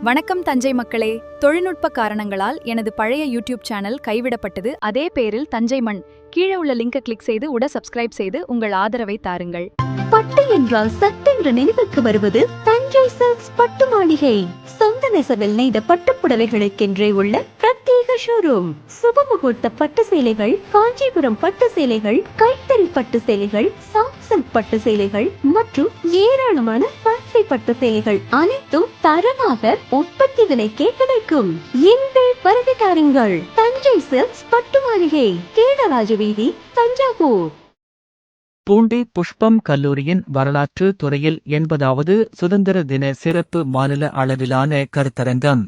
வணக்கம் தஞ்சை மக்களே. தொழில்நுட்ப காரணங்களால் எனது பழைய யூடியூப் சேனல் கைவிடப்பட்டது. அதே பேரில் தஞ்சை மண். கீழே உள்ள லிங்கை கிளிக் செய்து சப்ஸ்கிரைப் செய்து உங்கள் ஆதரவை தாருங்கள். பட்டு என்றால் சட்டென்று நினைவுக்கு வருவது தஞ்சை சில்க்ஸ் பட்டு மாளிகை. சொந்த நெசவில் நெய்த பட்டுப்புடவைகளுக்கென்றே உள்ள பிரத்யேக ஷோரூம். சுபமுகூர்த்த பட்டு சேலைகள், காஞ்சிபுரம் பட்டு சேலைகள், கைத்தறி பட்டு சேலைகள், சாஃப்ட் சில்க் பட்டு சேலைகள் மற்றும் ஏராளமான பட்டு பட்டு சேலைகள் அனைத்தும் தரமாக உற்பத்தி விலைக்கே கிடைக்கும். எங்கள் வருகை தாருங்கள். தஞ்சை சில்க்ஸ் பட்டு மாளிகை, கேடராஜ வீதி, தஞ்சாவூர். பூண்டி புஷ்பம் கல்லூரியின் வரலாற்று துறையில் 80வது சுதந்திர தின சிறப்பு மாநில அளவிலான கருத்தரங்கம்.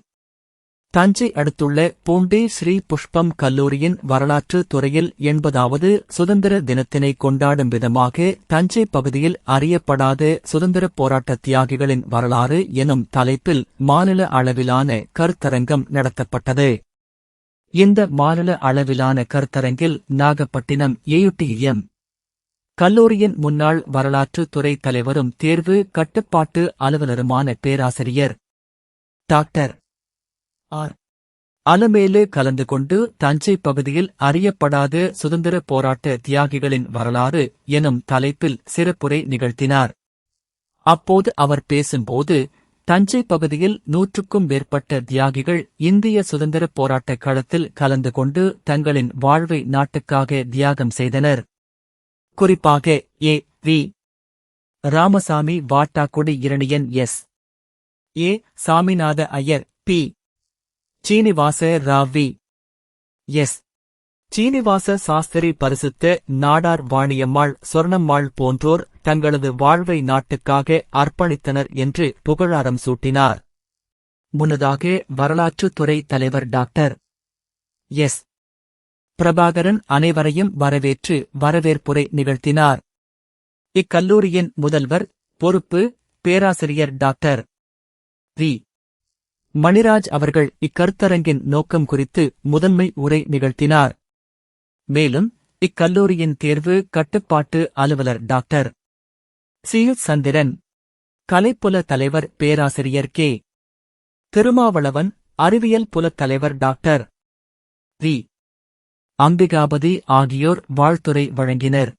தஞ்சை அடுத்துள்ள பூண்டி ஸ்ரீ புஷ்பம் கல்லூரியின் வரலாற்று துறையில் 80வது சுதந்திர தினத்தினை கொண்டாடும் விதமாக தஞ்சை பகுதியில் அறியப்படாத சுதந்திரப் போராட்ட தியாகிகளின் வரலாறு எனும் தலைப்பில் மாநில அளவிலான கருத்தரங்கம் நடத்தப்பட்டது. இந்த மாநில அளவிலான கருத்தரங்கில் நாகப்பட்டினம் ஏயுடிஎம் கல்லூரியின் முன்னாள் வரலாற்று துறை தலைவரும் தேர்வு கட்டுப்பாட்டு அலுவலருமான பேராசிரியர் டாக்டர் ஆர். அலமேலு கலந்து கொண்டு தஞ்சை பகுதியில் அறியப்படாத சுதந்திர போராட்ட தியாகிகளின் வரலாறு எனும் தலைப்பில் சிறப்புரை நிகழ்த்தினார். அப்போது அவர் பேசும்போது, தஞ்சை பகுதியில் 100க்கும் மேற்பட்ட தியாகிகள் இந்திய சுதந்திரப் போராட்டக் களத்தில் கலந்து கொண்டு தங்களின் வாழ்வை நாட்டுக்காக தியாகம் செய்தனர். குறிப்பாக A. V. Ramasamy, Vattakudi Iraniyan, S. A. Saminatha Iyer, P. Srinivasa Rao, V. S. Srinivasa Sastri, Parisutha Nadar வாணியம்மாள், Sornammal போன்றோர் தங்களது வாழ்வை நாட்டுக்காக அர்ப்பணித்தனர் என்று புகழாரம் சூட்டினார். முன்னதாக வரலாற்றுத்துறை தலைவர் டாக்டர் எஸ். பிரபாகரன் அனைவரையும் வரவேற்று வரவேற்புரை நிகழ்த்தினார். இக்கல்லூரியின் முதல்வர் பொறுப்பு பேராசிரியர் டாக்டர் வி. மணிராஜ் அவர்கள் இக்கருத்தரங்கின் நோக்கம் குறித்து முதன்மை உரை நிகழ்த்தினார். மேலும் இக்கல்லூரியின் தேர்வு கட்டுப்பாட்டு அலுவலர் டாக்டர் சி. சந்திரன், கலைப்புல தலைவர் பேராசிரியர் கே. திருமாவளவன், அறிவியல் புலத் தலைவர் டாக்டர் வி. அம்பிகாபதி ஆகியோர் வாழ்த்துரை வழங்கினர்.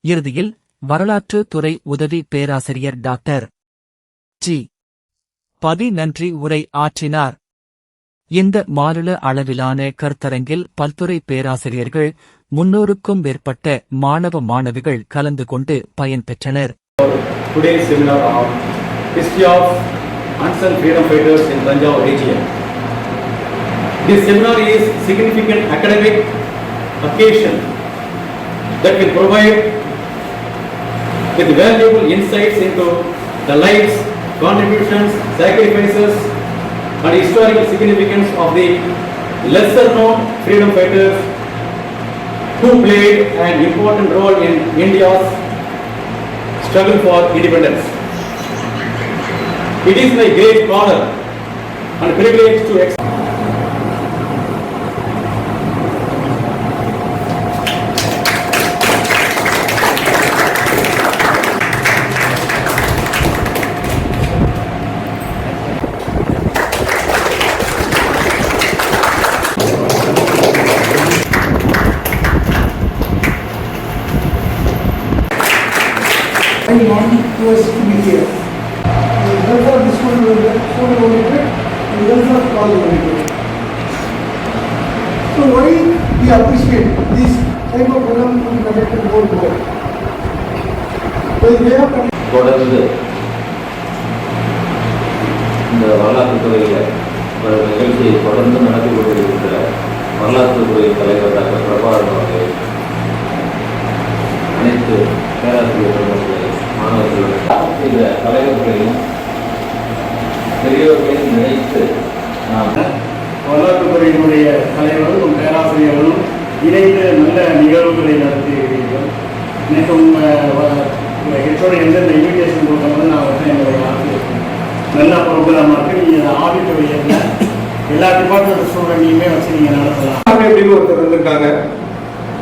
இறுதியில் வரலாற்று துறை உதவி பேராசிரியர் டாக்டர் ஜி. பதி நன்றி உரை ஆற்றினார். இந்த மாநில அளவிலான கருத்தரங்கில் பல்துறை பேராசிரியர்கள் 300க்கும் மேற்பட்ட மாணவ மாணவிகள் கலந்து கொண்டு பயன்பெற்றனர். This seminar is significant academic occasion that will provide with valuable insights into the lives, contributions, sacrifices and historical significance of the lesser known freedom fighters who played an important role in India's struggle for independence. It is my great honor and privilege to I want us to be here. Therefore, this one will be oriented and therefore call oriented. So, why we appreciate this type of program to be conducted worldwide? They have தொடர்ந்து இந்த வரலாற்றுத்துறையில் நிகழ்ச்சியை தொடர்ந்து நடத்தி கொண்டிருக்கின்ற வரலாற்றுத்துறை தலைவர் doctor Prabhakaran அவர்கள், அனைத்து பேராசிரியர்கள், மாணவர்கள், இந்த தலைவர்களையும் பெரியவர்களையும் நினைத்து நாம் வரலாற்றுத்துறையினுடைய தலைவர்களும் பேராசிரியர்களும் இணைந்து நல்ல நிகழ்வுகளை நடத்தியிருக்கிறீர்கள். எனக்கு ஹெச்சோட எந்தெந்த இன்விடேஷன் கொடுக்கும்போது நான் வந்து என்னுடைய ஆசிரியர் நல்ல ப்ரோக்ராமாக இருக்குது. நீங்கள் ஆடிட்டோரியத்தில் எல்லா டிபார்ட்மெண்ட் ஸ்டூடெண்ட்டையுமே வச்சு நீங்கள் நடத்தலாம் அப்படின்னு ஒருத்தர் இருந்திருக்காங்க.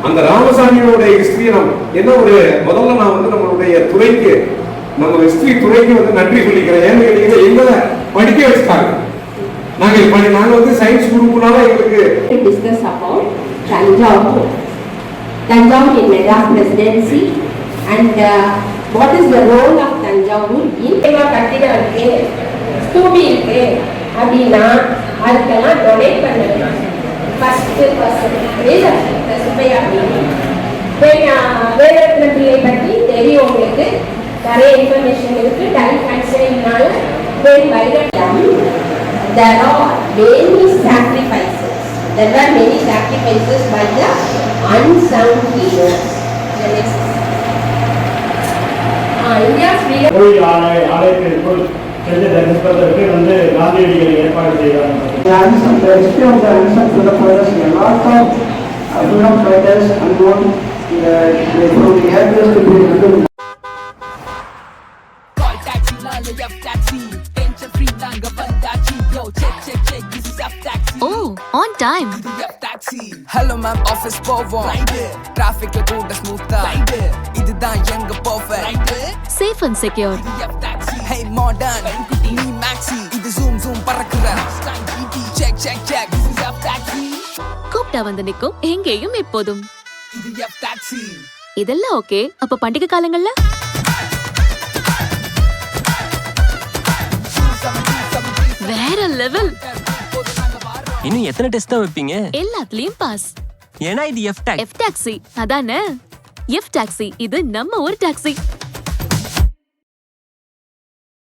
அந்த ராமசாமியோட ஹிஸ்டரி நம்ம என்ன ஒரு முதல்ல நான் வந்து நம்மளுடைய துறைக்கு நம்ம ஹிஸ்டரி துறைக்கு வந்து நன்றி சொல்லிக்கிறேன். ஏன்னு கேட்டீங்கன்னா எங்களை படிக்க வச்சுட்டாங்க. நாங்க வந்து சயின்ஸ் குரூப்னால எங்களுக்கு discuss about Tanjavur. Tanjavur in Madras Presidency and what is the role of Tanjavur in கட்டிடம் இருக்கு, ஸ்தூபி இருக்கு அப்படின்னா அதுக்கெல்லாம் டொனேட் பண்ணலாம். ஃபர்ஸ்ட் வேலரத்ன பிள்ளை பற்றி தெரியும் உங்களுக்கு, நிறைய இன்ஃபர்மேஷன் இருக்கு. டைம் கன்ஸ்ட்ரெயின்னால there are many sacrifices. There were many sacrifices by the unsung heroes. The next. India's freedom. கோயில் ஆலயத்திற்குள் சென்று தரிசிப்பதற்கு வந்து காந்தியடிகள் ஏற்பாடு செய்தார். The history of the unsung freedom fighters, a lot of freedom fighters unknown, from the airways to the Oh, on time. Hello ma'am, office போவோம். Trafficல கூட ஸ்மூத்தா. இதுதான் எங்க perfect. Safe and secure. Hey modern, நீ maxi. இது zoom zoom பறக்குற. Check check check. This is F taxi. கூப்பிட்டா வந்து நிக்கும் எங்கேயும் எப்போதும். இது F taxi. இதெல்லாம் ஓகே. அப்ப பண்டிகை காலங்கள்ல வேற லெவல். இன்னும் எத்தனை டெஸ்ட் தான் வைப்பீங்க? எல்லாத்துலயும் பாஸ். ஏன்னா இது எஃப் டாக்ஸி. எஃப் டாக்ஸி அதானே. எஃப் டாக்ஸி இது நம்ம ஒரு டாக்ஸி.